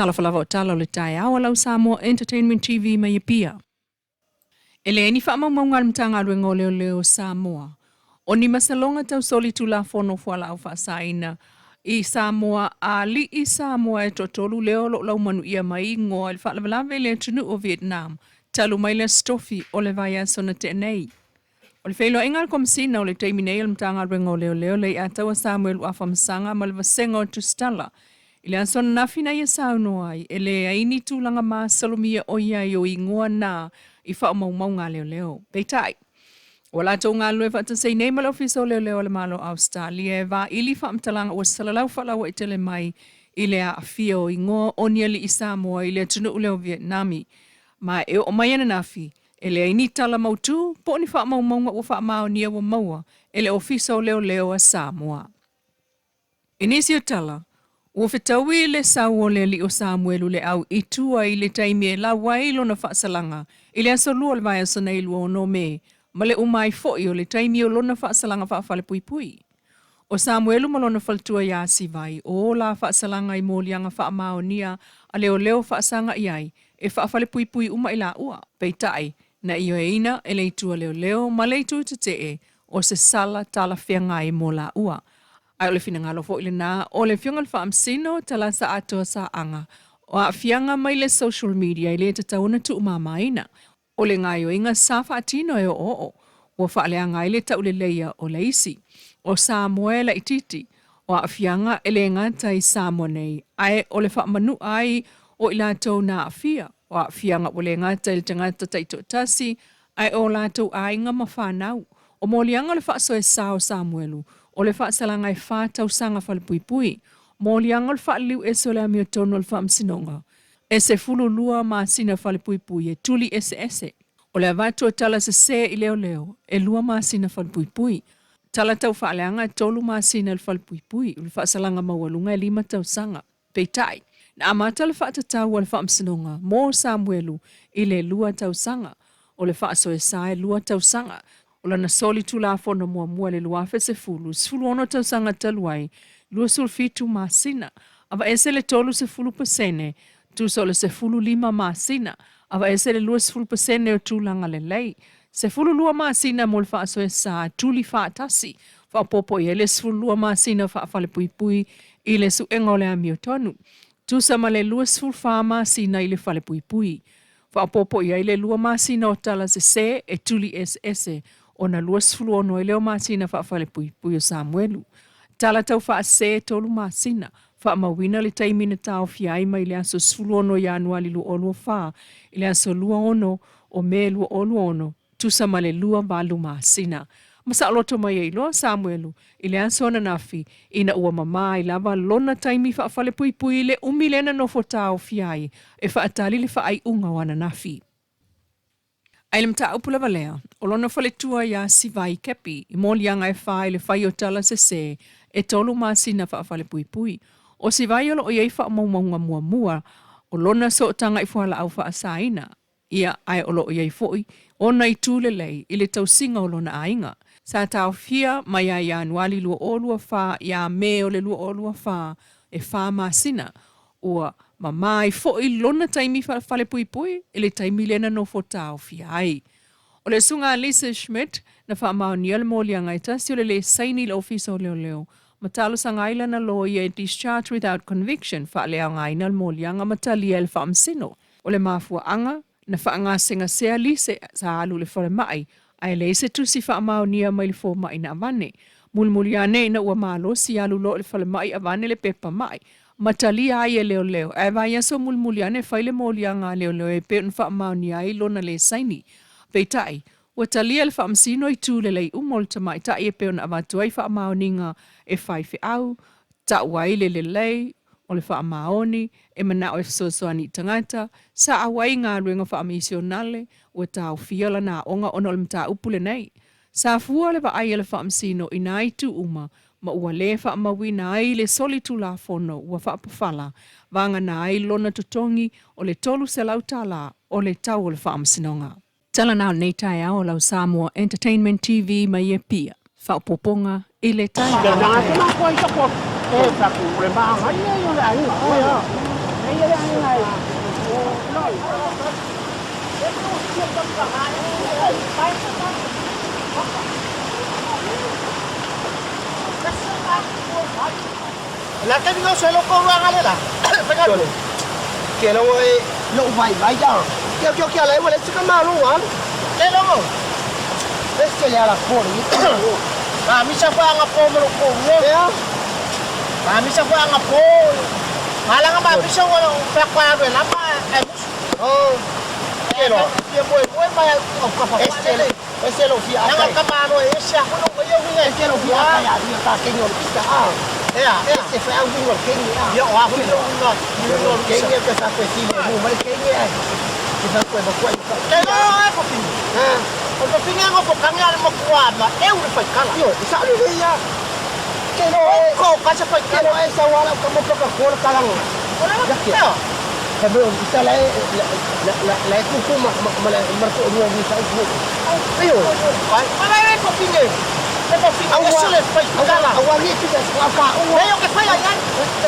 Tala falava o tala o le tai awa lau Samoa Entertainment TV mai e pia. E le ni whaamaumaunga mtanga aruenga o leo Samoa. O ni masalonga tau soli tu la fono fuala au whaasaina i Samoa a li i Samoa e totolu leo lo lau manu ia mai ngoa le whaalavalave le tunu o Vietnam. Talu mai le stofi o le vai asona te nei. O le whailo ingal komsina o le teiminei al mtanga aruenga o leo le atawa Samuel uafamsanga ma le vasenga o tustala. Ile anson na fina ia sauno ai, ele aini tūlanga mā salomia o ia i o ingoa nā i wha mau ngā leo. Peitai, wala tau ngā lue wha tasei nei malo fiso leo le malo Australia, wa ili wha mtalanga o salalau whalau i tele mai ile a awhia o ingoa o niali i Samoa ile tunu uleo Vietnami. Ma e o mai ana nafi, ele aini tala mautu, po ni wha mau ngā o wha mao nia wa maua, ele o fiso leo a Samoa. Inisio tala, ua whetaui le sau o le li o Samuelu le au itua i le taimi e la wailo na whaasalanga i le asolua le vai asa Leilua o no me ma le umai foi o le taimi o lona whaasalanga whaafale pui pui. O Samuelu ma lona faltua ia si vai o la whaasalanga i mōlianga whaamao nia a leo whaasanga iai e whaafale pui pui uma i la ua. Peitai na iyo e ina e le itua leo ma le itua te e o se sala tala whianga i mō la ua. Ai ole fina ngalo fo ile na ole fionga fa amsino tala sa ato sa anga o a fianga mai le social media ile te tauna tu mamaina ole ngayo inga sa fa atino e o fa le anga ile ta ule leia o leisi o Samuela ititi o a fianga ele ngata i Samonei ai ole fa manu ai o ila to na afia o a fianga ole ngata ile tangata taito tasi ai o la to ai nga mafanau o molianga le fa so e sao Samuelu o le whaasalanga e whātau sanga whalepui mō lianga le whaaliu e sole amio tono le whaamsinonga. E se fulu lua maa sina whalepui e tuli ese. O le avatua tala se i leo, e lua maa sina whalepui. Tala tau whaaleanga e tolu maa sina le whalepui, le whaasalanga maualunga e 5 tau sanga. Peitai, na amata le whaatatau o le whaamsinonga, mō Samuelu i le 2 tau sanga, o le whaasoe sae 2 tau sanga, o lana soli tu la fono mua le luafe se fulu ono tau sanga taluai, lua sulfitu masina, ava ese le tolu se fulu pasene, tu sole se fulu 5 masina, ava ese le lua se fulu pasene o tu langa le lei, se fulu lua masina mo le faa soe sa, tuli faa tasi, faa popo i ele se fulu lua masina faa fale pui, i le su enga o le amio tonu, tu sama le lua se fulu faa masina i le fale pui, faa popo i ele lua masina o tala se e tuli ese, ona lua sfulu ono e leo masina whaafale pui o Samuelu. Tala tau wha se tolu masina, wha mawina le taimina tau fiai mai le aso sfulu ono i anua li lu olu wha, le aso lua ono o me lua olu ono, tusa male lua balu masina. Masa aloto mai e iloa Samuelu, le aso ona nafi, ina ua mama i lava lona taimi whaafale pui le umilena no fo tau fiai, e wha atali le wha ai unga wana nafi. Ai mta upula valea, o lona whaletua ia si vai kepi, i mōlianga e whai le whai o tala se, e tolu masina whaafale pui. O si vai olo o iei wha maunga mua, o lona so tanga i whala au wha asaina, ia ai olo o iei foi, ona i tūlelei, i le tau singa o lona ainga. Sa tau fia mai ai anuali lua olua wha, ia me o le lua olua wha, e wha masina, ua mamai foi lona taimi whale pui, ele taimi lena no fotao fiai. O le sunga Lisa Schmidt, na whaamao niel mōlianga i tasi o le saini le ofisa o leo. Matalo sa ngaila na lawyer discharge without conviction, whaalea ngaina le mōlianga matali el whaamsino. O le mafua anga, na whaangasenga sea Lisa sa alu le whare mai, ai le se tusi whaamao nia mai le fō mai na avane. Mulmuliane na ua malo si alu lo le whare mai avane le pepa mai. Matali ai e leo. E vai aso mulmuliane whaile mōlianga leo e pe un whaamau ai lona le saini. Peitai, ua talia le whaamsino i tūlelei umol tamai tai e pe un avatu ai whaamau ninga e whaife au, ta uai le lei, o le whaamaoni, e mana o e whasoani tangata, sa awai ngā ruenga whaamisionale, ua tau fiala na onga ono le mta upule nei. Sa fua le wa ai le whaamsino i nai tu uma, ma ua le whaamawi na ai le soli tu la fono ua whaapawhala, vanga na ai lona tutongi o le tolu se lautala o le tau o le whaamsinonga. Tala nao nei tai au lau Samoa Entertainment TV mai e pia. Whaapoponga i le tai. là cái nó sẽ nó có ra đây là phải không kia nó lộ vay ra kia lấy mà lấy cái mà luôn hả cái đó cái là phổ đi à mi sa fa ngapo mo ko mo à mi sa fa ngapo malang ba mi sa wala pa rồi lắm ai cái đó kia bôi mà ese lo fi aka yang kamano ese ako no ko yung nga ese lo fi aka ya di ta kenyo kita ese fa ang ngol kenyo yo wa ko no no kenyo ka sa ko si mo mal kenyo ai kita ko ba ko pero ako pin o ko pin nga ko kanya mo kuwa ma eu ni fa kala yo isa lo ya keno ko ka sa fa keno esa wala ko mo ka ko kala mo wala ya sebelum kita la kuku marko dua bisa itu ayo mana kopi ni kopi awal awal ni kita apa ayo ke saya kan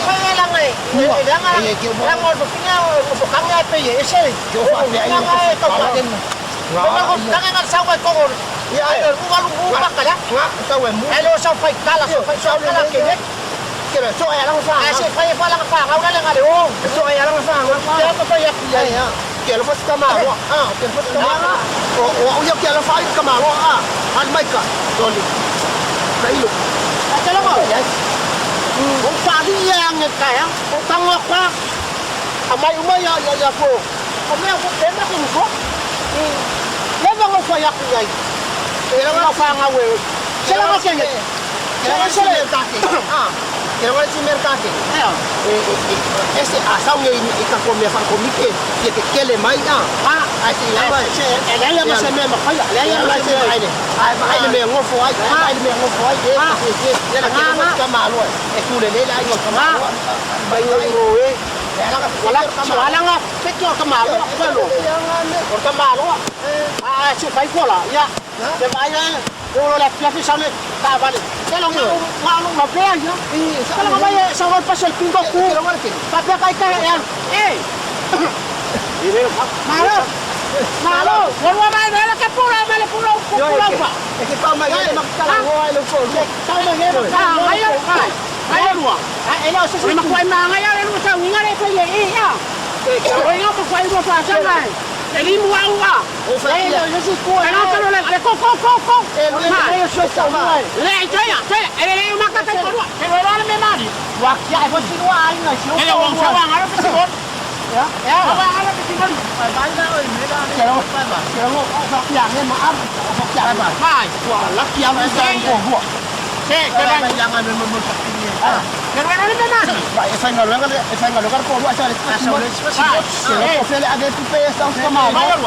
saya lang ai lang kopi ni bukan ni apa ya ese yo ayo ko paden ko tangan sawa ko ya ayo lu bakala sawa mu ayo sawa kala kala ke kira so ay lang sa kasi kaya pa lang pa kau lang ali so ay lang sa kaya pa yak ya kaya pas kamaro kaya pas kamaro o yak kaya pa kamaro al maika doli kailo kaya lang yes kung pali yang kaya kung tangwa pa amay umaya ya po amay ko tema ko leva ko pa yak yai kaya lang pa ngawe sila ko kaya sila merkake kaya si merkake ese asau ni ikako me fa komike que kele mai asi lava ela ma se me ma kaya ela se ai me ngofo ai me ngofo ai ela que kama lo e kule lela ai kama bai ngo wala nga pekyo kama lo pelo por kama lo si fai kola ya de vaya yo la fiafi sale ta vale kalau mau bea ya kalau vaya sama pasal pingo ku tapi kai ya ini malo volvo a ver la que pura vale pura pa es que toma ya de makala ho ai lo ko toma ya ai lua ai no se ma kwai ma ya le lu sa winga le pe ya oi no pa kwai ro pa sa mai ele muawa ele yo si ko ele no le ko ele so sa mai le ya ele le ma ka ta ko pero ele me mari wa kia e si wa ai na si ele wong sa wa ngalo si ko ya wa ngalo si ko ba da oi me da kero học dạng nên mà áp học dạng mà phải của lắc kéo cái sang của vụ thế cái này yang ada memang sakitnya yang mana ni mana baik saya nggak luar kau buat saya kau fele ada tu pes tahu sama bayar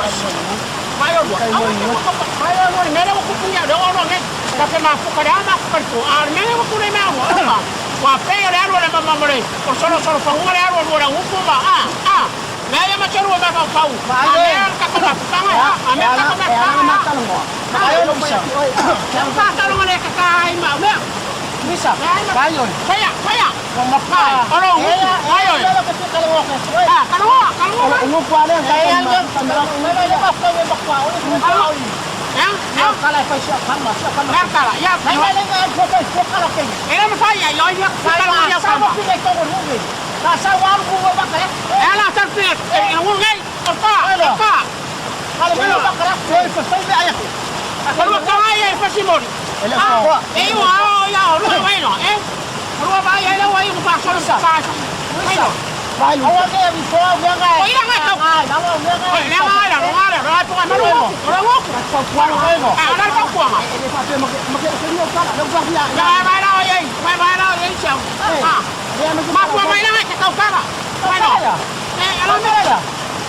mereka aku punya ada orang ni tapi masuk ke dalam aku perlu mereka aku ni mau wah pay ada orang yang memang solo penguasa ada orang hukum Maya macam mana kau tahu? Maya kakak macam mana? Maya kakak macam mana? Maya bisa. Siapa kalau mana kakak mau? Bisa. Maya. Saya. Memakai. Kalau maya. Kalau umur ada saya yang maya apa yang bakal? Ya, kalau saya sama. Kalau ya, saya dengan kalau kini. Ini saya, ya, saya sama pilih kau dulu. Nasa wala ko ba kaya? Ala tarpit. Ang ngay. Opa. Kalau mo ba kaya? Sa sa ay ako. Kalau ka ay pasimon. Ya, bueno, Kalau ba ay la way ko pa sa ka. Bueno. Vai. Awa ke befo nga. Oy nga to. Nga. Po ka malu. Ora ko. Ala ka ko nga. Ele pa te mo ka. Lo ba ya. Vai na ay chao. Mas kau main lagi kau kalah. Mana? Alam mereka.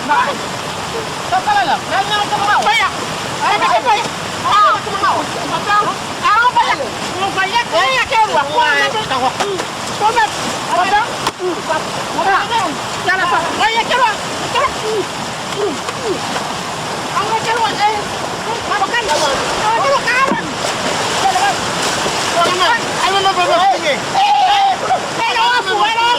Nah. Kau kalah lah. Nanya macam mana? Banyak. Macam apa? Macam mana? Macam apa banyak? Mau banyak? Banyak ke lu? Aku nak tahu. Kau nak? Ada? Mana? Jangan apa? Banyak ke lu? Angkat ke lu? Makan. Ke lu kawan. Jangan. Ayo nak berbuat ini. Bueno,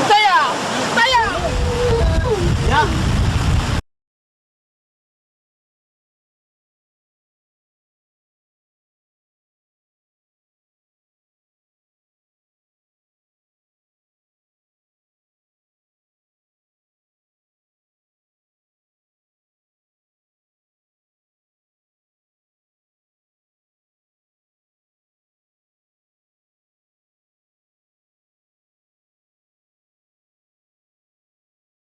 Đây